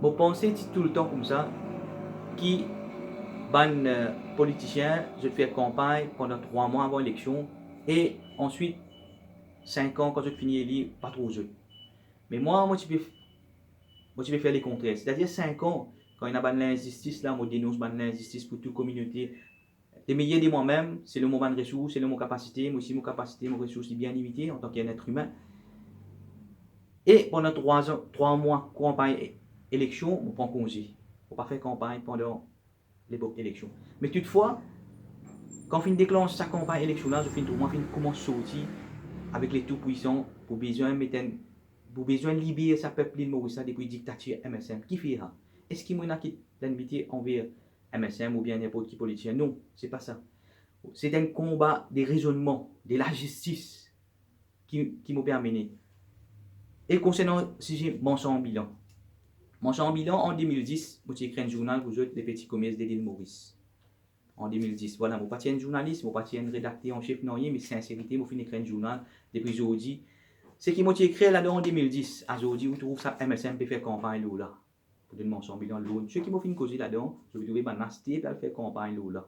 Mon pensée tout le temps comme ça, qui ban politicien, je fais campagne pendant 3 mois avant l'élection, et ensuite 5 ans quand je finis élu, pas trop jeu. Mais moi, tu peux faire les contraires. C'est-à-dire 5 ans, quand il y a l'injustice, là, moi dénonce l'injustice pour toute communauté. Les meilleurs de moi-même, c'est le moment de ressources, c'est le mon capacité, moi aussi mon capacité, mon ressources est bien limitée en tant qu'être humain. Et pendant 3 ans, 3 mois, campagne élection, on prend congé. On ne pas faire campagne pendant l'époque élection. Mais toutefois, quand on déclenche sa campagne électorale, je finis moi commence à sortir avec les tout puissants pour besoin de libérer sa peuple de Maurice depuis la dictature MSM. Qui fait ça? Est-ce qu'il y a qui l'amitié envers MSM ou bien n'importe qui politicien? Non, c'est pas ça. C'est un combat des raisonnements, de la justice qui m'a permis. Et concernant si j'ai mention en bilan. Mention en bilan en 2010, j'ai écrit un journal pour les petits commerces de l'île Maurice. En 2010, voilà, je ne suis pas un journaliste, je ne suis pas un rédacteur en chef, non, mais sincérité, je finis écrire un journal depuis aujourd'hui. Ce qui m'a écrit là-dedans en 2010, à aujourd'hui, vous trouvez ça MSM peut faire campagne là. Pour donner mention en bilan de l'autre. Ce qui m'a fini causer là-dedans, je vais trouver ma nasty pour faire campagne là.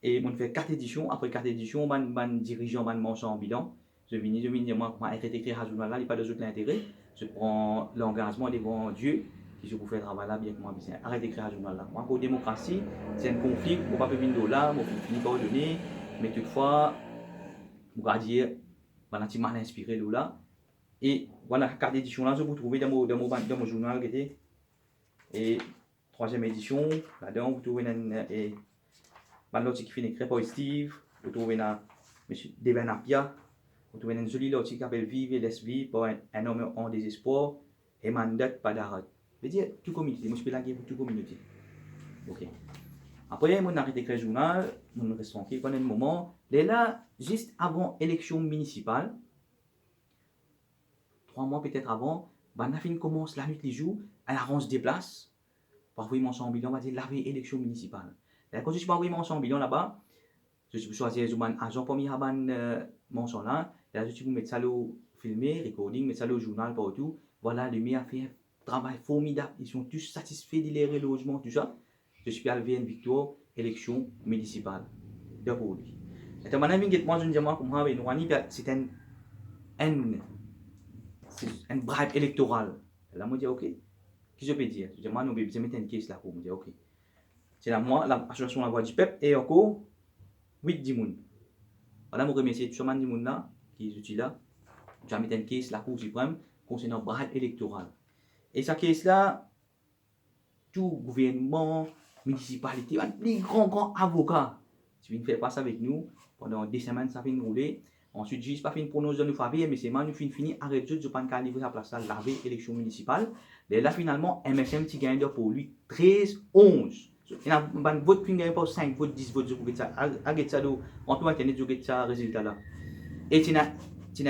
Et on fait 4 éditions. Après 4 éditions, man dirigeant, man mention en bilan. Je viens dire, moi, comment arrêter d'écrire à ce journal-là, il n'y a pas de autres l'intérêt. Je prends l'engagement devant Dieu, qui je vous fais travail là, bien que moi, arrête d'écrire à ce journal-là. Moi, pour la démocratie, c'est un conflit, on ne peut pas venir là, on finit par donner, mais toutefois, on va dire, voilà, tu m'as inspiré là. Et voilà, 4 éditions là, je vous trouvez dans mon journal qui était. Et 3e édition, là-dedans, vous trouvez un autre qui fait écrire par Steve, vous trouvez M. Devin Apia, vous trouvez un joli lot qui s'appelle Vive et laisse vivre pour un homme en désespoir et mandat pas d'arrêt. Je veux dire, toute communauté, moi je peux la guerre pour toute communauté. Ok. Après, on arrête d'écrire le journal, on reste tranquille pendant un moment. Et là, juste avant l'élection municipale, 3 mois peut-être avant, la fin commence la nuit les jours, elle arrange des places. Parfois, ils m'en bilan, on va dire la veille élection municipale. Et quand je suis parfois ils m'en bilan là-bas, je suis choisi un agent pour m'y mention là. Et là, je suis mettre ça le filmer, recording, mettre ça le journal partout. Voilà, les mecs a fait un travail formidable. Ils sont tous satisfaits de les logements, tout ça. Je suis arrivé à une victoire, élection municipale. De pour lui. Et maintenant, moi, je dis moi, comme c'est un bribe électoral. Là, moi, je dis, ok. Qu'est-ce que je peux dire? Je dis, moi, nous, je mettre une caisse là pour me dire, ok. C'est là, moi, l'association La Voix du Peuple, et encore, 8 dimoun. Voilà, je remercie tout le monde là, qui est là. J'ai mis une caisse la Cour suprême concernant le braille électoral. Et cette caisse-là, tout gouvernement, municipalité, les grands avocats, qui viennent faire passer avec nous pendant 2 semaines, ça fait rouler. Ensuite, juste pas fait une prononcé de nous faveur, mais c'est mal, nous fini, arrêté de pas livrer sa place là, la veille élection municipale. Et là, finalement, MSM qui gagne pour lui 13-11. Il y a un vote qui gagne pour 5 votes, 10 votes, je vous ça. À ça, on peut internet, je vous ça résultat là. Et tu as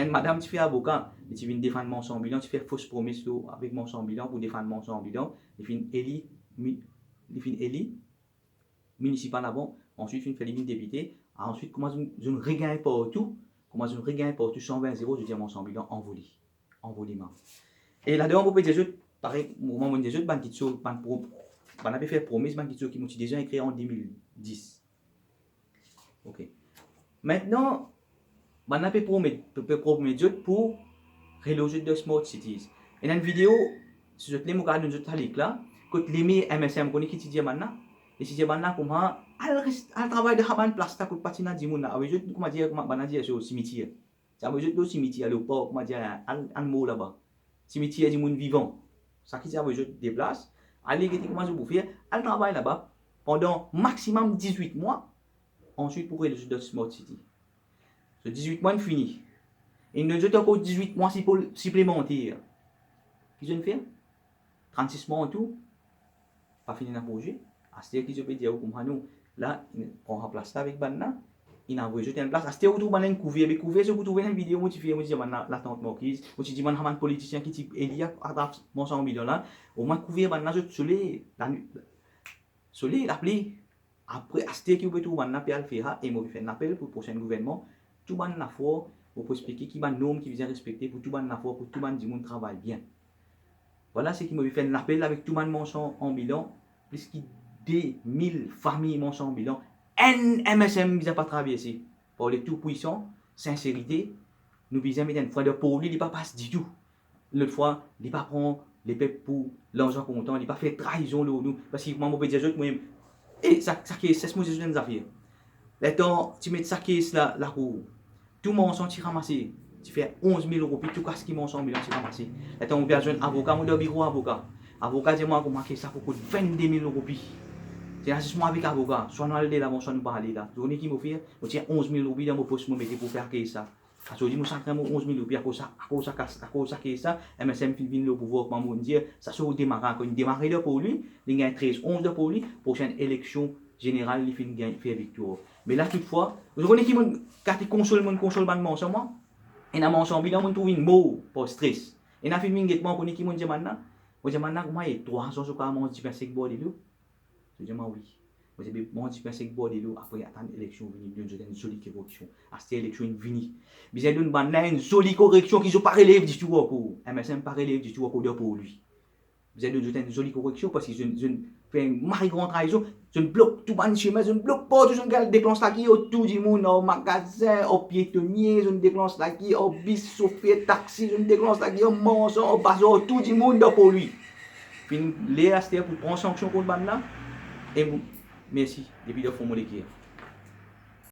une madame qui fait avocat, et tu viens défendre mon sang bilan, tu fais fausse promesse avec mon sang bilan pour défendre mon sang bilan. Il fait une élit municipal avant, ensuite une fait les député, ensuite comment je ne regagne pas tout, comment je ne regagne pas tout 120 0, je dis mon sang bilan envolé, envolément. Et là-dedans, vous pouvez dire, pareil, moment où des autres, ban qui sont, ban pro, ban avait fait promesse, ban qui sont qui m'ont déjà écrit en 2010. Ok. Maintenant, ban avait promis pour reloger de smart cities. Et dans une vidéo, si je te l'ai montré dans une là, quand les MSM connaissent qui dit maintenant, et si je maintenant comment al travail de haban plastique pour patina di muna, avec je comment dire comment bana dire sur cimetière. Ça veut dire le cimetière le pas comment dire un mot là-bas. Cimetière du monde vivant. Ça qui ça veut je déplace, aller qui comment je vous faire, al travail là-bas pendant maximum 18 mois. Ensuite pour reloger de smart city. Ce 18 mois fini. Et nous avons encore 18 mois supplémentaires. Qu'est-ce qu'on fait? 36 mois en tout. Pas fini le projet. Asté qui je peux dire comme nous là on remplace avec banna. Il a envoyé une place. Asté où tout banna couvert avec couvert sur vous trouvez une vidéo motivé moi dire banna la tante Marquise. Moi dis man un politicien qui type Elia à mon 100 millions là. Au moins couvert banna je soleil la nuit. Soleil l'appli. Après asté qui vous tout banna puis faire et moi faire un appel pour le prochain gouvernement. Tout banna fort pour expliquer qui ban norme qui vient respecter pour tout banna fort pour tout ban du monde travaille bien. Voilà ce qui m'a fait un appel avec tout le monde en bilan, plus que 1000 familles en bilan. NMSM, ils n'ont pas travaillé ici. Pour les tout puissants, sincérité, nous visons mettre une fois de pour lui, il pas passe du tout. L'autre fois, il pas prend les peuples pour l'argent content, il pas fait trahison nous parce qu'il m'a dit moi et ça qui est ce que je affaires. Maintenant, tu mets ça qui est là cour. Tout le monde tu ramasser. Tu fais 11 000 euros, puis tout cas ce qui m'en sont millions, tu ramasser. Maintenant, on besoin d'un avocat, on doit bureau avocat. Avocat, dis-moi comment marquer ça pour coûter 22 000 euros. C'est assistement avec avocat, soit nous allons là, soit nous pas aller là. Je connais qui m'a fait, on tient 11 000 euros dans mon poste pour faire ça. Parce que je dis, nous sacrons 11 000 euros, à cause de ça, MSM fin le pouvoir, comme on dit, ça se démarre, quand il démarre pour lui, il gagne 13, 11 pour lui, prochaine élection générale, il fait victoire. Mais là, toutefois, vous connaissez qui quand il console bandement sur moi, et dans mon chambre, on trouve une mot pour stress. Et dans le film, on connaît qui m'a dit maintenant, comment il y a 300 sur comment on dit, c'est que bon, je dis, oui. Vous avez bon, je pense que bon, après attendre l'élection, venir donner une jolie correction. À cette élection, venir. Vous avez une jolie correction qui ne sont pas relève du tout pour MSM, pas relève du tout pour lui. Vous avez une jolie correction parce que je fais une marie grande trahison, je bloque tout le chemin, je bloque pas tout, je déclenche là qui au tout du monde, au magasin, au piétonnier, je déclenche là qui au bis, au fait taxi, je déclenche là qui au mensonge, au bazar, tout du monde pour lui. Puis, les pour prendre sanction contre le là. Et merci, depuis le fond, mon équipe.